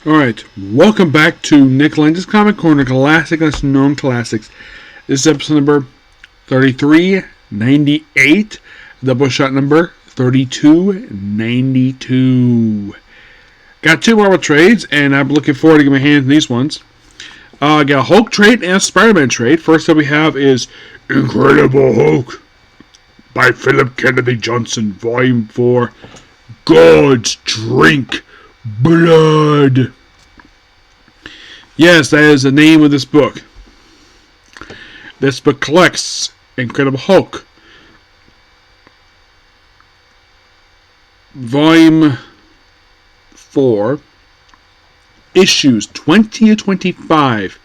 Alright, welcome back to Nick Lenz's Comic Corner, Classic Less Known Classics. This is episode number 3398, Doubleshot number 3292. Got two Marvel trades, and I'm looking forward to getting my hands on these ones. I got a Hulk trade and a Spider-Man trade. First up we have is Incredible Hulk by Philip Kennedy Johnson, Volume 4, God's Drink Blood. Yes, that is the name of this book. This book collects Incredible Hulk, Volume 4, issues 20 to 25.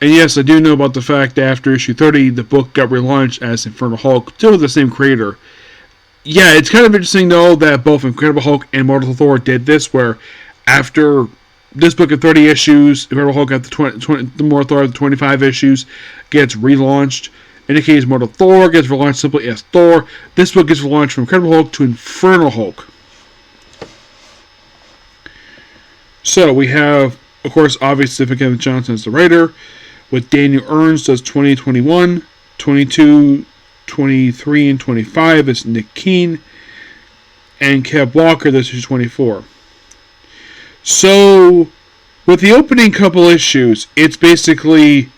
And yes, I do know about the fact that after issue 30, the book got relaunched as Infernal Hulk, still with the same creator. Yeah, it's kind of interesting, though, that both Incredible Hulk and Mortal Thor did this, where after this book of 30 issues, Incredible Hulk got the Mortal Thor, the 25 issues, gets relaunched. In the case, Mortal Thor gets relaunched simply as Thor. This book gets relaunched from Incredible Hulk to Infernal Hulk. So, we have, of course, obviously, Kevin Johnson as the writer, with Daniel Ernst does 20, 21, 22, 23, and 25 is Nick Keene, and Kev Walker does 24. So, with the opening couple issues, it's basically,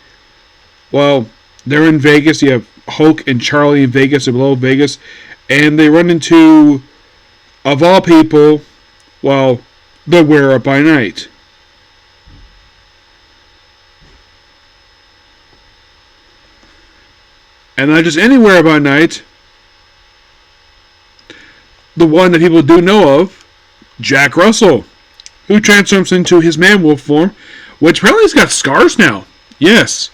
well, they're in Vegas. You have Hulk and Charlie in Vegas, or below Vegas, and they run into, of all people, well, the Wearer by Night. And not just anywhere by night, the one that people do know of, Jack Russell, who transforms into his man-wolf form, which apparently he's got scars now. Yes.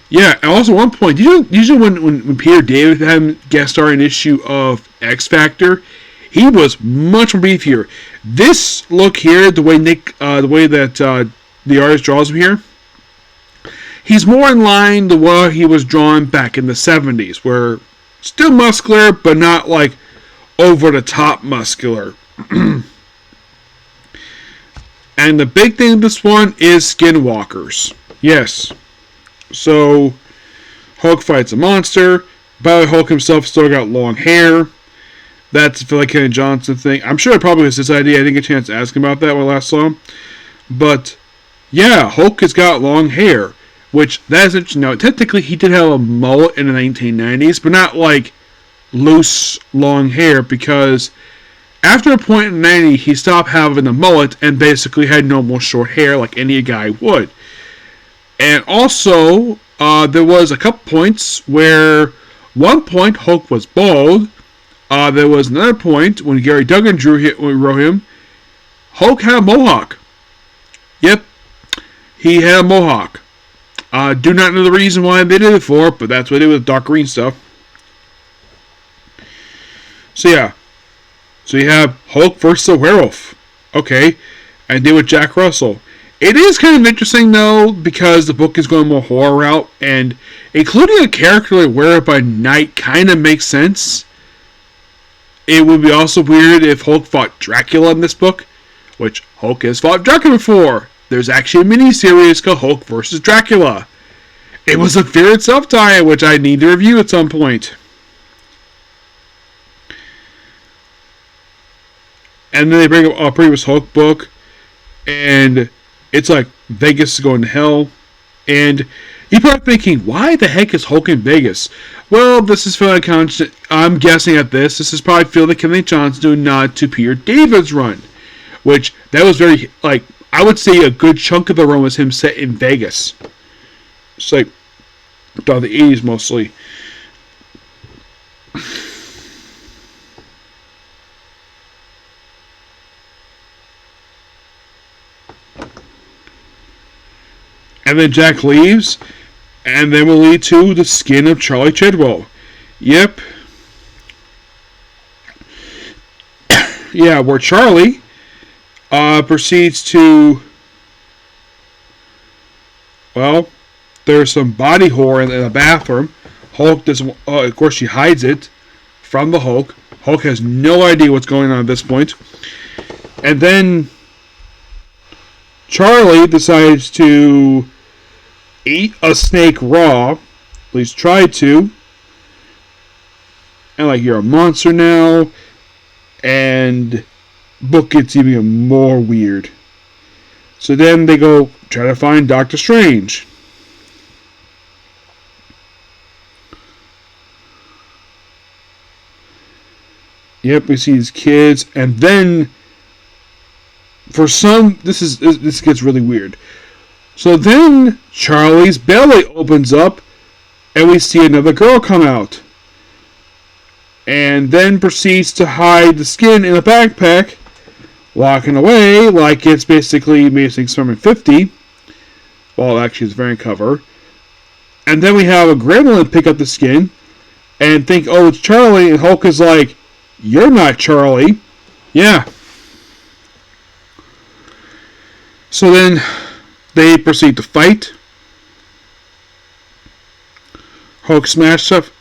Yeah, and also at one point, usually when Peter David had him guest star an issue of X Factor, he was much more beefier. This look here, the way that the artist draws him here, he's more in line the way he was drawn back in the 70s, where still muscular, but not like over-the-top muscular. And the big thing in this one is skinwalkers. Yes. So, Hulk fights a monster. By the way, Hulk himself still got long hair. That's the Philip Kennedy Johnson thing. I'm sure it probably was his idea. I didn't get a chance to ask him about that when I last saw him. But, yeah, Hulk has got long hair. Which, that is interesting. Now, technically, he did have a mullet in the 1990s, but not like loose, long hair, because after a point in the 90s, he stopped having a mullet and basically had normal short hair like any guy would. And also, there was a couple points where one point Hulk was bald. There was another point when Gary Duggan wrote him, Hulk had a mohawk. Yep, he had a mohawk. Do not know the reason why they did it for, but that's what they did with dark green stuff. So yeah. So you have Hulk versus a werewolf. Okay. And deal with Jack Russell. It is kind of interesting, though, because the book is going more horror route, and including a character like Wearer by Night kind of makes sense. It would be also weird if Hulk fought Dracula in this book, which Hulk has fought Dracula before. There's actually a mini-series called Hulk vs. Dracula. It was a Fear Itself tie, which I need to review at some point. And then they bring up a previous Hulk book, and it's like Vegas is going to hell. And you're probably thinking, why the heck is Hulk in Vegas? Well, this is Phil Kennedy. I'm guessing at this. This is probably Phil Kennedy Johnson doing a nod to Peter David's run, which that was very like. I would say a good chunk of the run was him set in Vegas. It's like, about the 80s mostly. And then Jack leaves, and then we'll lead to the skin of Charlie Chidwell. Yep. Yeah, where Charlie proceeds to, well, there's some body horror in the bathroom. Hulk doesn't, of course she hides it from the Hulk. Hulk has no idea what's going on at this point. And then Charlie decides to eat a snake raw. At least try to. And like, you're a monster now. And book gets even more weird. So then they go try to find Doctor Strange. Yep, we see these kids, and then for some, this gets really weird. So then Charlie's belly opens up, and we see another girl come out, and then proceeds to hide the skin in a backpack, walking away like it's basically Amazing Spider-Man 50. Well, actually, it's the variant cover. And then we have a gremlin pick up the skin and think, oh, it's Charlie, and Hulk is like, you're not Charlie. Yeah. So then they proceed to fight. Hulk smashed stuff.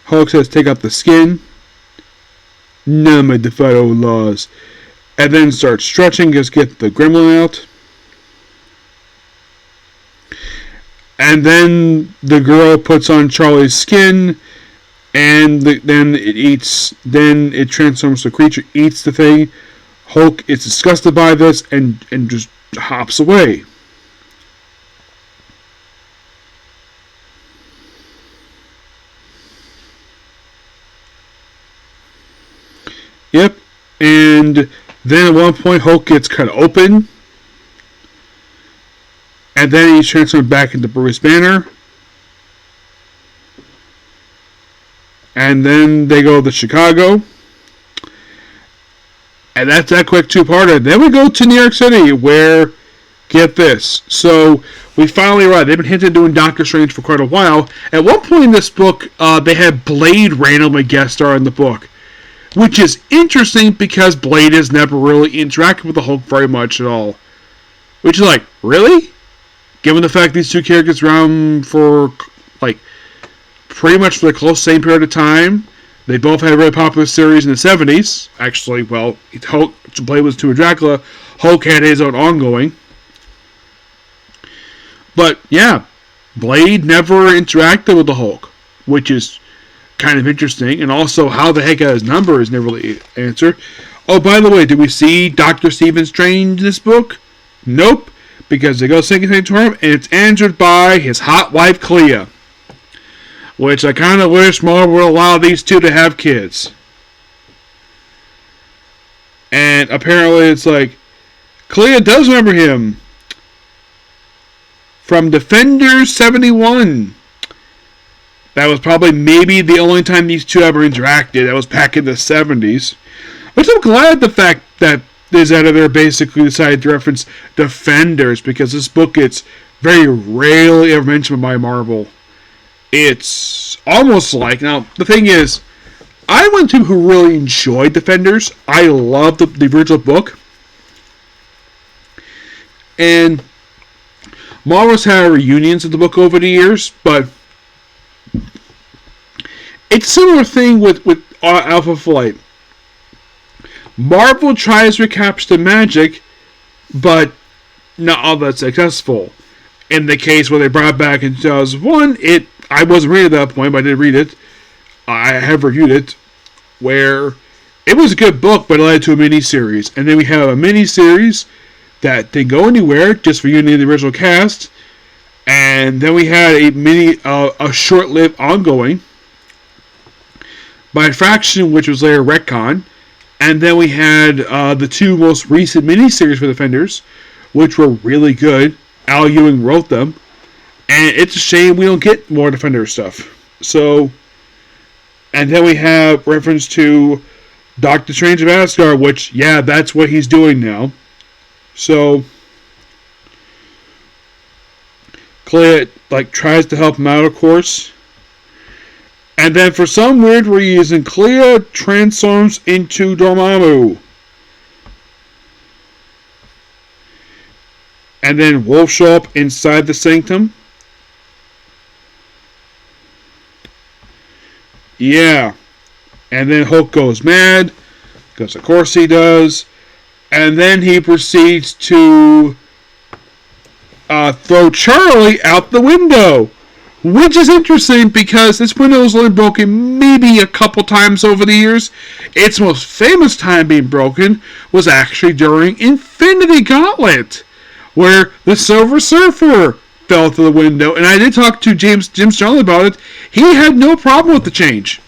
Hulk says, take out the skin. None of defy old laws. And then starts stretching, just get the gremlin out. And then the girl puts on Charlie's skin, and then it eats. Then it transforms the creature, eats the thing. Hulk is disgusted by this and just hops away. Yep, and then at one point Hulk gets kind of open. And then he's transferred back into Bruce Banner. And then they go to Chicago. And that's that quick two-parter. Then we go to New York City, where, get this. So, we finally arrived. They've been hinting at doing Doctor Strange for quite a while. At one point in this book, they had Blade randomly guest star in the book. Which is interesting because Blade has never really interacted with the Hulk very much at all. Which is like, really? Given the fact these two characters around for, like, pretty much for the close same period of time. They both had a really popular series in the 70s. Actually, well, Hulk, Blade was to a Dracula. Hulk had his own ongoing. But, yeah, Blade never interacted with the Hulk, which is kind of interesting. And also, how the heck his number is never really answered. Oh, by the way, did we see Dr. Stephen Strange in this book? Nope. Because they go singing to him, and it's answered by his hot wife, Clea. Which I kind of wish Marvel would allow these two to have kids. And apparently it's like, Clea does remember him. From Defenders 71. That was probably maybe the only time these two ever interacted. That was back in the 70s. Which I'm glad the fact that this editor basically decided to reference Defenders, because this book gets very rarely ever mentioned by Marvel. It's almost like, now the thing is, I went to who really enjoyed Defenders. I loved the original book. And Marvel's had reunions of the book over the years, but it's a similar thing with Alpha Flight. Marvel tries to recapture the magic, but not all that successful. In the case where they brought it back in 2001, I wasn't reading at that point, but I did read it. I have reviewed it, where it was a good book, but it led to a miniseries. And then we have a miniseries that didn't go anywhere, just reuniting the original cast. And then we had a short-lived ongoing by Fraction, which was later retcon. And then we had the two most recent miniseries for Defenders, which were really good. Al Ewing wrote them. And it's a shame we don't get more Defender stuff. So, and then we have reference to Doctor Strange of Asgard, which, yeah, that's what he's doing now. So, Clea, tries to help him out, of course. And then for some weird reason, Clea transforms into Dormammu. And then wolves show up inside the sanctum. Yeah. And then Hulk goes mad. Because of course he does. And then he proceeds to throw Charlie out the window. Which is interesting because this window was only broken maybe a couple times over the years. Its most famous time being broken was actually during Infinity Gauntlet, where the Silver Surfer fell through the window. And I did talk to Jim Starlin about it. He had no problem with the change.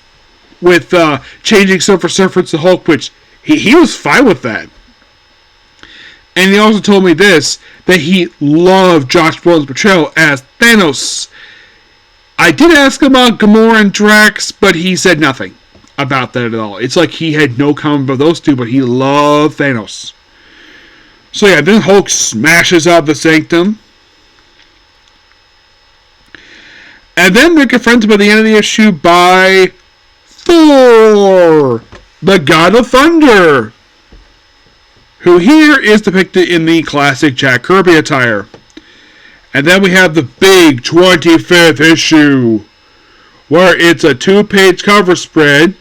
With changing Silver Surfer to Hulk, which he was fine with that. And he also told me this, that he loved Josh Brolin's portrayal as Thanos. I did ask him about Gamora and Drax, but he said nothing about that at all. It's like he had no comment about those two, but he loved Thanos. So yeah, then Hulk smashes out the Sanctum. And then they're confronted by the end of the issue by Thor, the God of Thunder, who here is depicted in the classic Jack Kirby attire. And then we have the big 25th issue, where it's a 2-page cover spread,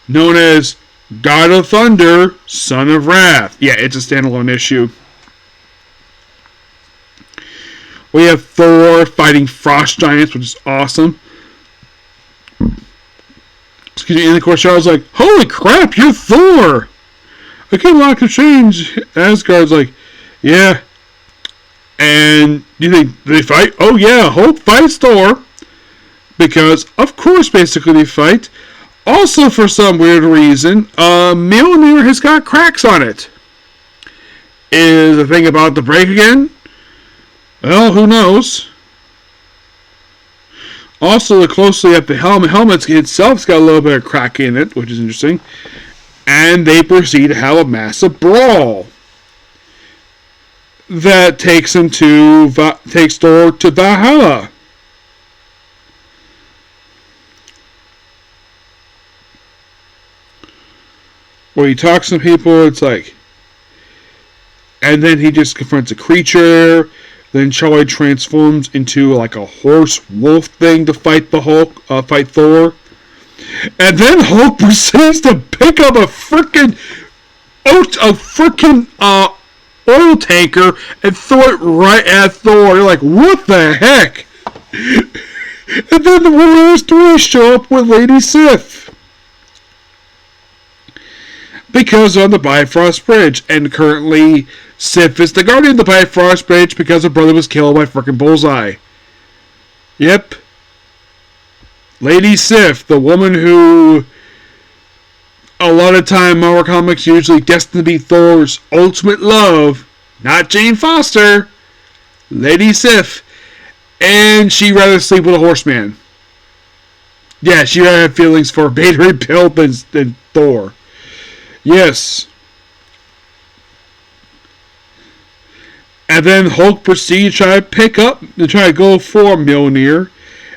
known as God of Thunder, Son of Wrath. Yeah, it's a standalone issue. We have Thor fighting frost giants, which is awesome. Excuse me, and of course I was like, holy crap, you're Thor! I came along to change. Asgard's like, yeah. And you think they fight? Oh yeah, Hulk fights Thor. Because, of course, basically they fight. Also, for some weird reason, Mjolnir has got cracks on it. Is the thing about to break again? Well, who knows? Also, look closely at the helmet. Helmet itself's got a little bit of crack in it, which is interesting. And they proceed to have a massive brawl that takes Thor to Valhalla. Where he talks to people, it's like, and then he just confronts a creature. Then Charlie transforms into like a horse wolf thing to fight fight Thor. And then Hulk proceeds to pick up a freaking oil tanker and throw it right at Thor. You're like, what the heck? And then the Warriors 3 show up with Lady Sif. Because on the Bifrost Bridge. And currently, Sif is the guardian of the Bifrost Bridge because her brother was killed by freaking Bullseye. Yep. Lady Sif, the woman who a lot of time Marvel Comics usually destined to be Thor's ultimate love. Not Jane Foster. Lady Sif. And she'd rather sleep with a horseman. Yeah, she'd rather have feelings for Vader and Bill than Thor. Yes. And then Hulk proceeds to try to go for Mjolnir.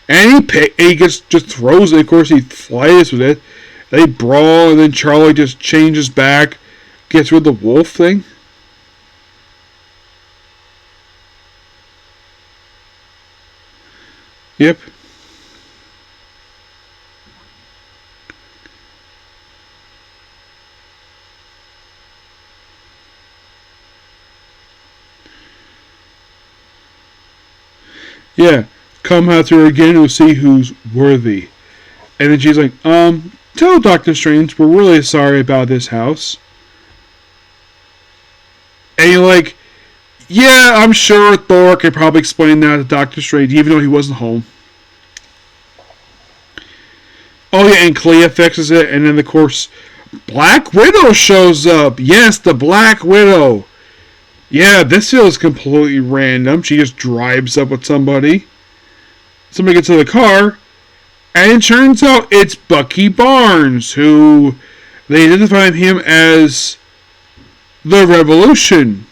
And he just throws it. Of course, he flies with it. They brawl, and then Charlie just changes back, gets rid of the wolf thing. Yep. Yeah, come out to her again and we'll see who's worthy. And then she's like, tell Doctor Strange we're really sorry about this house. And you're like, yeah, I'm sure Thor could probably explain that to Doctor Strange, even though he wasn't home. Oh yeah, and Clea fixes it, and then of course, Black Widow shows up. Yes, the Black Widow. Yeah, this feels completely random. She just drives up with somebody. Somebody gets in the car. And it turns out it's Bucky Barnes, who they identify him as the Revolution.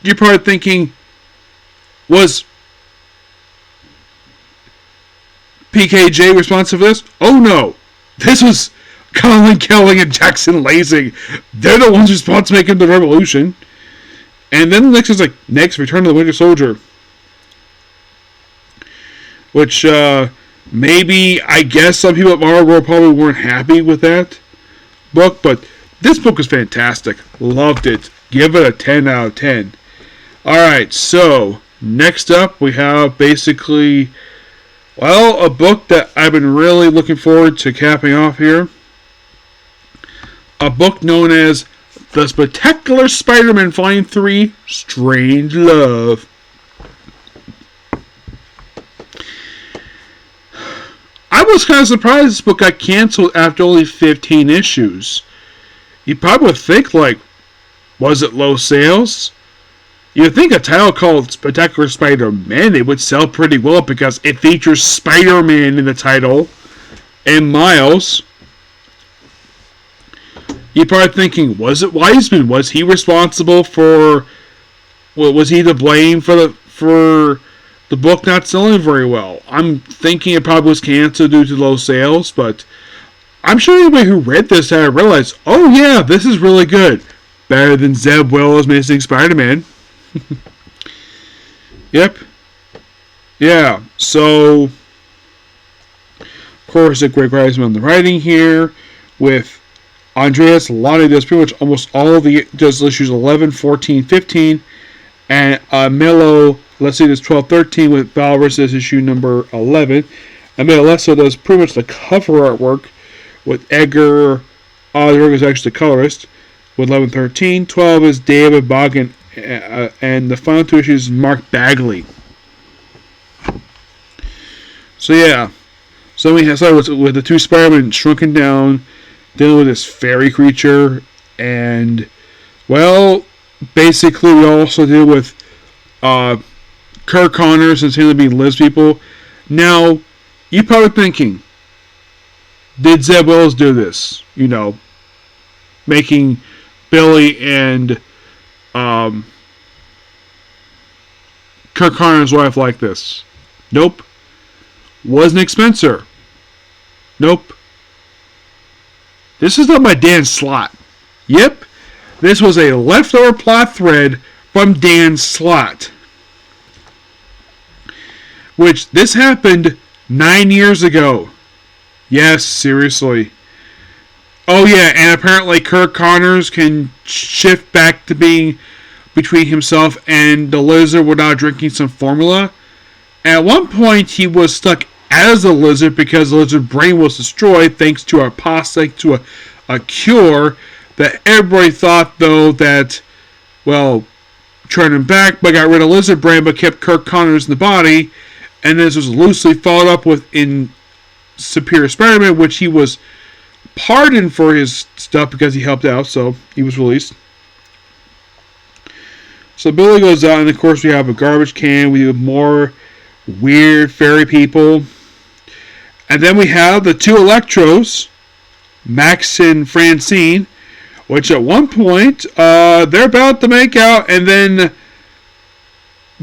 You're probably thinking, was PKJ responsible for this? Oh no. This was Colin Kelly and Jackson Lasing. They're the ones responsible for making the Revolution. And then the next is like, next, Return of the Winter Soldier. Which, maybe, I guess some people at Marvel probably weren't happy with that book, but This book was fantastic. Loved it. Give it a 10 out of 10. Alright, so next up we have basically, well, a book that I've been really looking forward to capping off here. A book known as The Spectacular Spider-Man Volume 3, Strange Love. I was kind of surprised this book got canceled after only 15 issues. You probably would think, like, was it low sales? You'd think a title called Spectacular Spider-Man, it would sell pretty well because it features Spider-Man in the title and Miles. You're probably thinking, was it Wiseman? Was he responsible for... Was he to blame for the book not selling very well? I'm thinking it probably was canceled due to low sales, but I'm sure anybody who read this had realized, oh yeah, this is really good. Better than Zeb Wells' Amazing Spider-Man. Yep. Yeah, so... Of course, Greg Reisman on the writing here, with Andreas Lani does pretty much almost all of the issues 11, 14, 15, and Milo, let's see, does 12, 13 with Valrus as issue number 11. And Milo Lesso does pretty much the cover artwork with Edgar Osberg is actually the colorist with 11, 13. 12 is David Bogan, and the final two issues is Mark Bagley. So yeah, so we started with the two Spider-Men shrunken down, dealing with this fairy creature, and, well, basically we also deal with Kirk Connors and seem to be Liz people. Now, you're probably thinking, did Zeb Wells do this? You know, making Billy and Kirk Connors' wife like this? Nope. Was Nick Spencer? Nope. This is not by Dan Slott. Yep. This was a leftover plot thread from Dan Slott. Which, this happened 9 years ago. Yes, seriously. Oh yeah, and apparently Kirk Connors can shift back to being between himself and the Lizard without drinking some formula. At one point, he was stuck as a lizard because the lizard brain was destroyed thanks to a cure that everybody thought, though, that, well, turned him back, but got rid of lizard brain, but kept Kirk Connors in the body, and this was loosely followed up with in Superior Spider-Man, which he was pardoned for his stuff because he helped out, so he was released. So Billy goes out, and of course we have a garbage can, we have more weird fairy people, and then we have the two Electros, Max and Francine, which at one point, they're about to make out, and then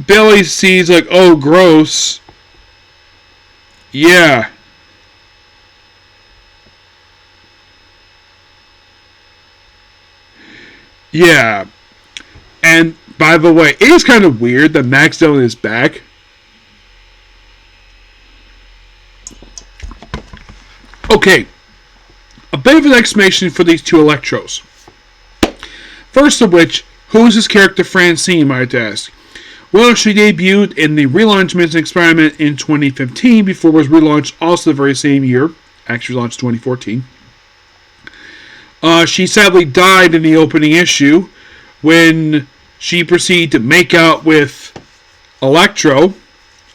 Billy sees, like, oh, gross. Yeah. Yeah. And, by the way, it is kind of weird that Max Dillon is back. Okay. A bit of an explanation for these two Electros. First of which, who is this character Francine, you might ask? Well, she debuted in the relaunched Amazing Spider-Man in 2015 before it was relaunched also the very same year. Actually launched 2014. She sadly died in the opening issue when she proceeded to make out with Electro,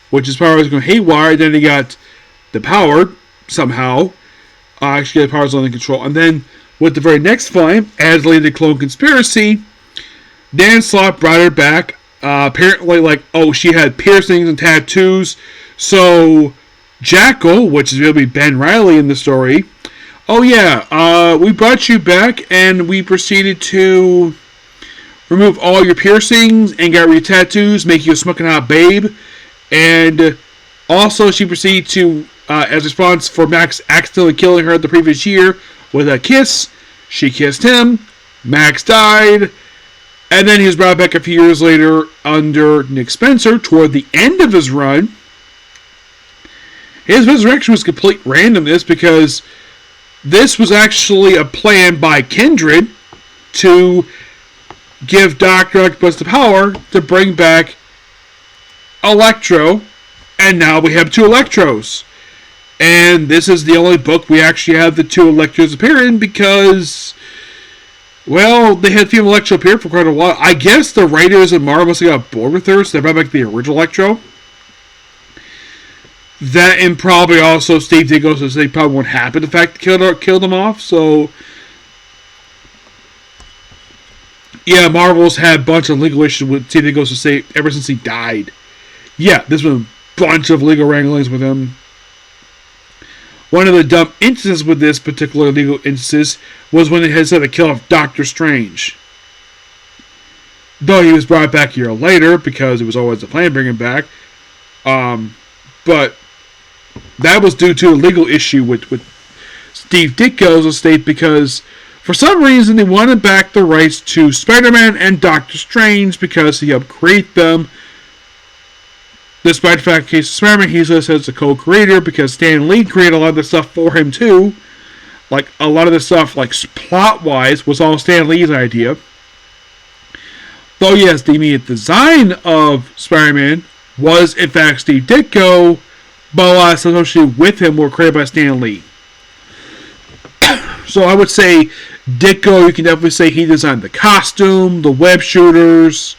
which his power was going haywire. Then he got depowered somehow. Actually, the powers under control. And then, with the very next volume, as Lady Clone Conspiracy, Dan Slott brought her back. Apparently, like, oh, she had piercings and tattoos. So, Jackal, which is going to be Ben Reilly in the story, oh yeah, we brought you back and we proceeded to remove all your piercings and got rid of your tattoos, make you a smoking hot babe. And also, she proceeded to, as a response for Max accidentally killing her the previous year with a kiss, she kissed him, Max died, and then he was brought back a few years later under Nick Spencer toward the end of his run. His resurrection was complete randomness because This was actually a plan by Kindred to give Dr. Octopus the power to bring back Electro, and now we have two Electros. And this is the only book we actually have the two Electros appear in because, well, they had female Electro appear for quite a while. I guess the writers and Marvel must have got bored with her, so they brought back the original Electro. That and probably also Steve Ditko, so they probably weren't happy the fact they killed him off. So, yeah, Marvel's had a bunch of legal issues with Steve Ditko to say ever since he died. Yeah, there's been a bunch of legal wranglings with him. One of the dumb instances with this particular legal instance was when it had said to kill off Doctor Strange. Though he was brought back a year later because it was always the plan to bring him back. But that was due to a legal issue with Steve Ditko's estate because for some reason they wanted back the rights to Spider-Man and Doctor Strange because he helped create them. Despite the fact, in the case of Spider-Man, he's listed as a co-creator because Stan Lee created a lot of the stuff for him too. Like, a lot of the stuff, like, plot-wise, was all Stan Lee's idea. Though, yes, the immediate design of Spider-Man was, in fact, Steve Ditko, but a lot of stuff associated with him were created by Stan Lee. So I would say Ditko, you can definitely say he designed the costume, the web shooters,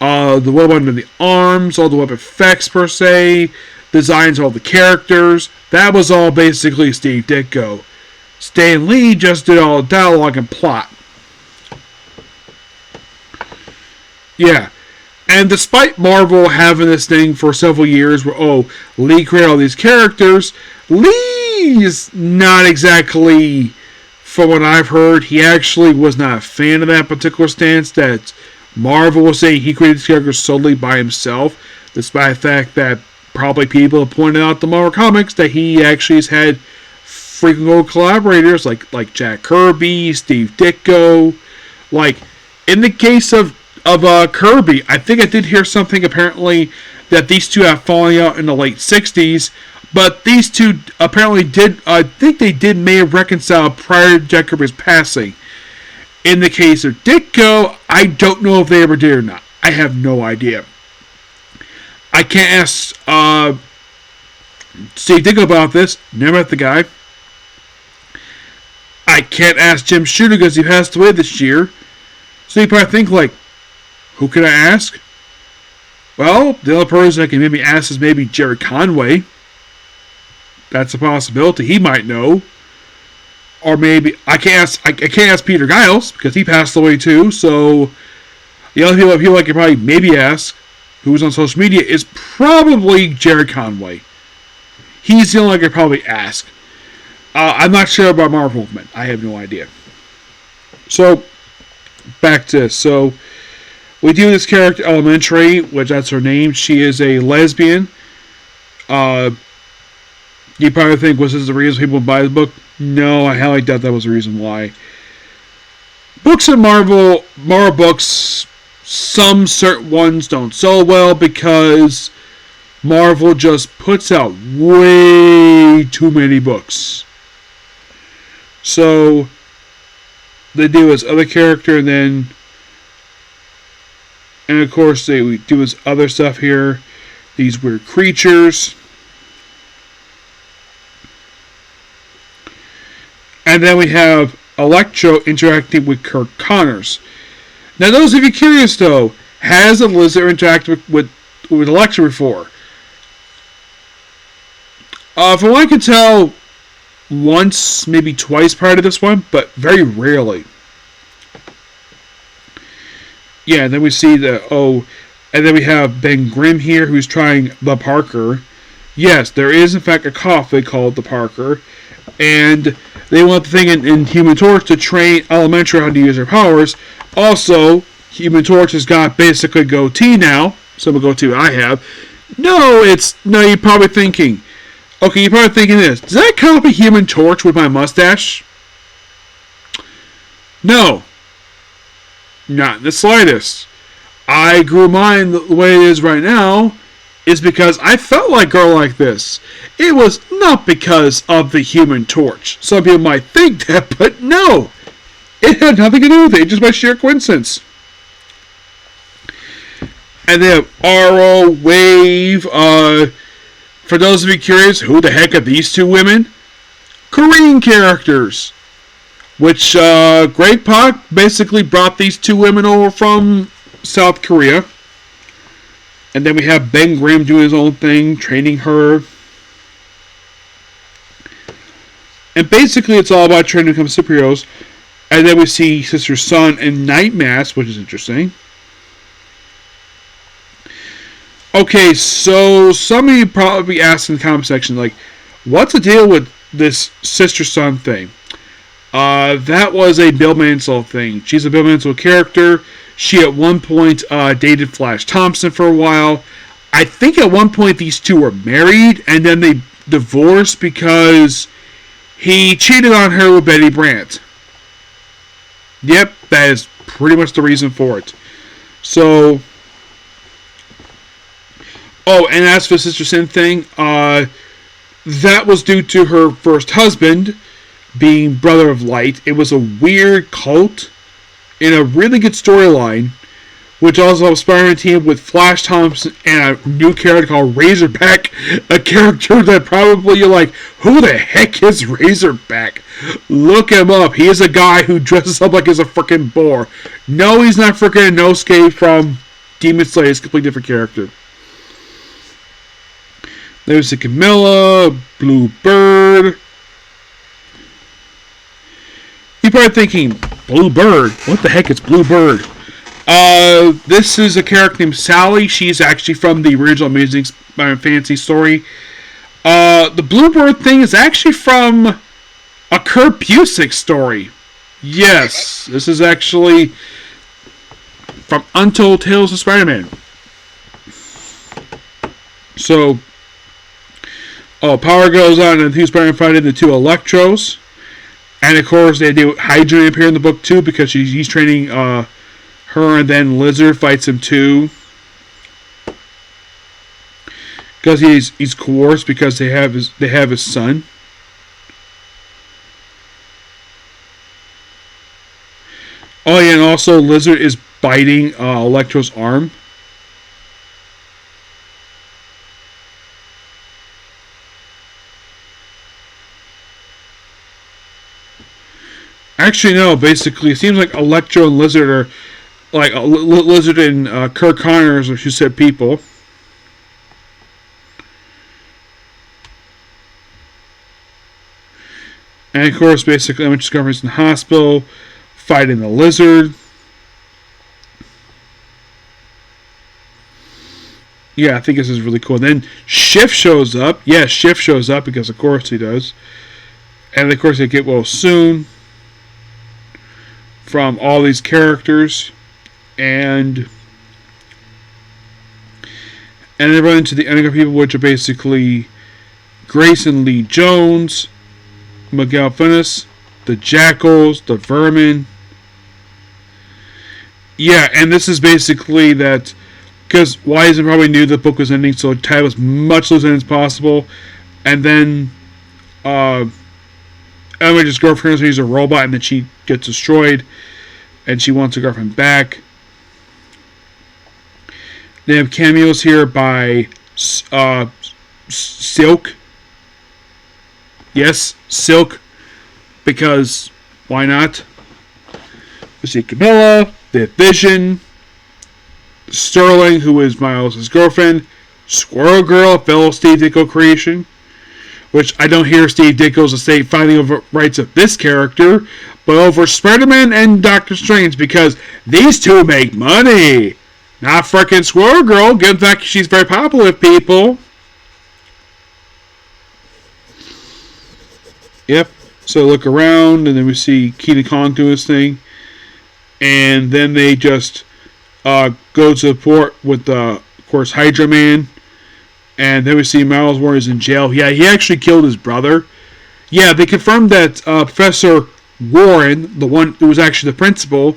the web under the arms, all the web effects per se, designs all the characters. That was all basically Steve Ditko. Stan Lee just did all the dialogue and plot. Yeah. And despite Marvel having this thing for several years where, Lee created all these characters, Lee's not exactly, from what I've heard, he actually was not a fan of that particular stance that Marvel was saying he created these characters solely by himself, despite the fact that probably people have pointed out the Marvel Comics that he actually has had frequent collaborators like Jack Kirby, Steve Ditko. Like, in the case of Kirby, I think I did hear something apparently that these two have fallen out in the late 60s, but these two apparently did, I think they may have reconciled prior to Jack Kirby's passing. In the case of Ditko, I don't know if they ever did or not. I have no idea. I can't ask Steve Ditko about this. Never met the guy. I can't ask Jim Shooter because he passed away this year. So you probably think, like, who can I ask? Well, the only person I can maybe ask is maybe Jerry Conway. That's a possibility. He might know. Or maybe I can't ask Peter Giles because he passed away too. So the only people I can probably maybe ask, who's on social media, is probably Jerry Conway. He's the only I could probably ask. I'm not sure about Marvel Movement. I have no idea. So back to this. So we do this character Elementary, which that's her name. She is a lesbian. You probably think, was this the reason people buy the book? No, I highly doubt that was the reason why. Books in Marvel books, some certain ones don't sell well because Marvel just puts out way too many books. So they do his other character, and of course they do his other stuff here. These weird creatures. And then we have Electro interacting with Kirk Connors. Now, those of you curious, though, has a lizard interacted with Electro before? From what I can tell, once, maybe twice prior to this one, but very rarely. Yeah, and then we see and then we have Ben Grimm here, who's trying the Parker. Yes, there is, in fact, a coffee called the Parker. And they want the thing in Human Torch to train Elementary how to use their powers. Also, Human Torch has got basically goatee now. Some goatee I have. No, you're probably thinking. Okay, you're probably thinking this. Does that copy Human Torch with my mustache? No. Not in the slightest. I grew mine the way it is right now. is because I felt like Girl Like This. It was not because of the Human Torch. Some people might think that, but no. It had nothing to do with it, just by sheer coincidence. And then RO, Wave. For those of you curious, who the heck are these two women? Korean characters. Which Greg Pak basically brought these two women over from South Korea. And then we have Ben Grimm doing his own thing, training her. And basically it's all about training to become superheroes. And then we see Sister Sun and Night Mask, which is interesting. Okay, so some of you probably be asking in the comment section, like, what's the deal with this Sister Sun thing? That was a Bill Mansell thing. She's a Bill Mansell character. She at one point dated Flash Thompson for a while. I think at one point these two were married, and then they divorced because he cheated on her with Betty Brant. Yep, that is pretty much the reason for it. So, oh, and as for the Sister Sin thing, that was due to her first husband being Brother of Light. It was a weird cult in a really good storyline, which also has Spider-Man team with Flash Thompson and a new character called Razorback, a character that probably you're like, who the heck is Razorback? Look him up. He is a guy who dresses up like he's a freaking boar. No, he's not freaking Inosuke from Demon Slayer. He's a completely different character. There's the Camilla, Blue Bird. You're probably thinking, Blue Bird? What the heck is Blue Bird? This is a character named Sally. She's actually from the original Amazing Spider-Man Fantasy story. The Blue Bird thing is actually from a Kurt Busiek story. Yes, this is actually from Untold Tales of Spider-Man. So, power goes on and two Spider-Man fighting the two Electros. And of course, they do Hydra appear in the book too because he's training her, and then Lizard fights him too. Because he's coerced because they have his son. Oh yeah, and also Lizard is biting Electro's arm. Actually, no. Basically, it seems like Electro and Lizard are like Lizard and Kirk Connors, or she said people. And of course, basically, I'm discovering in the hospital, fighting the Lizard. Yeah, I think this is really cool. And then Shift shows up. Yeah, Shift shows up because of course he does. And of course they get well soon from all these characters. And they run into the Underground people, which are basically Grayson Lee Jones, Miguel Finnis, the Jackals, the Vermin. Yeah, and this is basically that, because Wiseman probably knew the book was ending, so tie as much loose as possible. And then Elmer's girlfriend, he's a robot, and then she gets destroyed, and she wants her girlfriend back. They have cameos here by Silk. Yes, Silk, because why not? We see Camilla, the Vision, Sterling, who is Miles' girlfriend, Squirrel Girl, fellow Steve Ditko creation, which I don't hear Steve Ditko's estate fighting over rights of this character, but over Spider-Man and Doctor Strange, because these two make money. Not frickin' Squirrel Girl, given the fact she's very popular with people. Yep. So look around, and then we see Keaton Kong do his thing. And then they just go to the port with, of course, Hydra Man. And then we see Miles Warren's in jail. Yeah, he actually killed his brother. Yeah, they confirmed that Professor Warren, the one who was actually the principal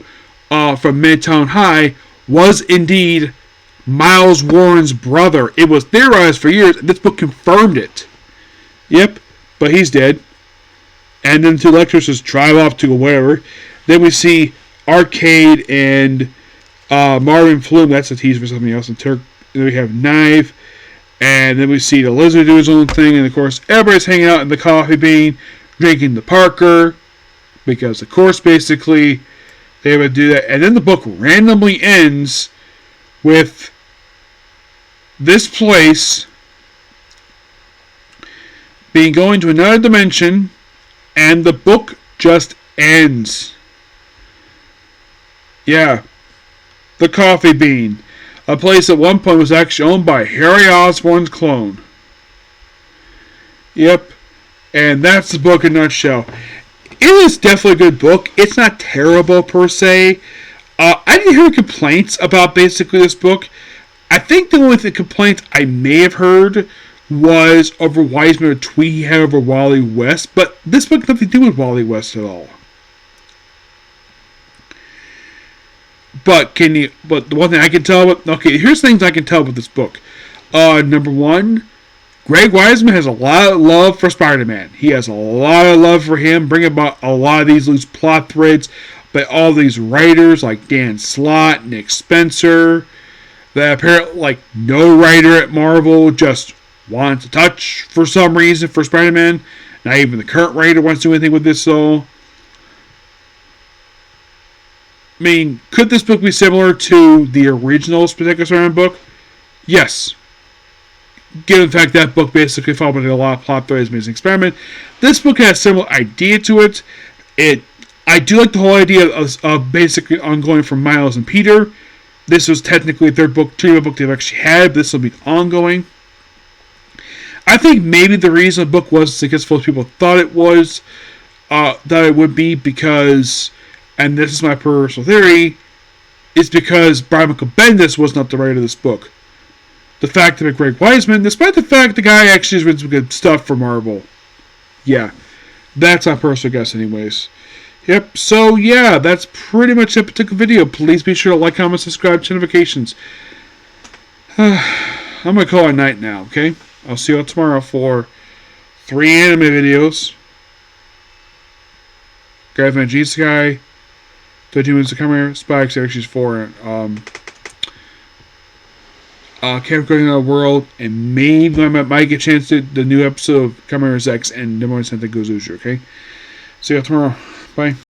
from Midtown High, was indeed Miles Warren's brother. It was theorized for years, and this book confirmed it. Yep, but he's dead. And then two lecturers just drive off to wherever. Then we see Arcade and Marvin Flume. That's a tease for something else. And then we have Knife. And then we see the Lizard do his own thing. And of course, everybody's hanging out in the Coffee Bean, drinking the Parker. Because, of course, basically, they would do that. And then the book randomly ends with this place being going to another dimension, and the book just ends. Yeah. The Coffee Bean. A place at one point was actually owned by Harry Osborn's clone. Yep. And that's the book in a nutshell. It is definitely a good book. It's not terrible per se. I didn't hear complaints about basically this book. I think the only complaint I may have heard was over Wiseman, a tweet he had over Wally West. But this book has nothing to do with Wally West at all. But the one thing I can tell here's things I can tell about this book. Number one, Greg Wiseman has a lot of love for Spider-Man. He has a lot of love for him, bringing about a lot of these loose plot threads by all these writers like Dan Slott, Nick Spencer, that apparently no writer at Marvel just wants to touch for some reason for Spider-Man. Not even the current writer wants to do anything with this, so I mean, could this book be similar to the original particular Spider-Man book? Yes. Given the fact that book basically followed a lot of plot threads, Amazing Experiment. This book has a similar idea to it. I do like the whole idea of basically ongoing from Miles and Peter. This was technically their book, treatment book they've actually had, but this will be ongoing. I think maybe the reason the book was successful as people thought it was, that it would be because, and this is my personal theory, is because Brian Michael Bendis was not the writer of this book. The fact that Greg Wiseman, despite the fact the guy actually has written some good stuff for Marvel. Yeah, that's my personal guess anyways. Yep, so yeah, that's pretty much the particular video. Please be sure to like, comment, subscribe, turn notifications. I'm going to call it night now, okay? I'll see you all tomorrow for 3 anime videos. Guys, my G-Sky, 13 minutes to come here, Spikes, actually 4, Camp Going Around the World, and maybe I might get a chance to the new episode of Kamen Rider X and Demon Santa Gozuju, okay? See you all tomorrow. Bye.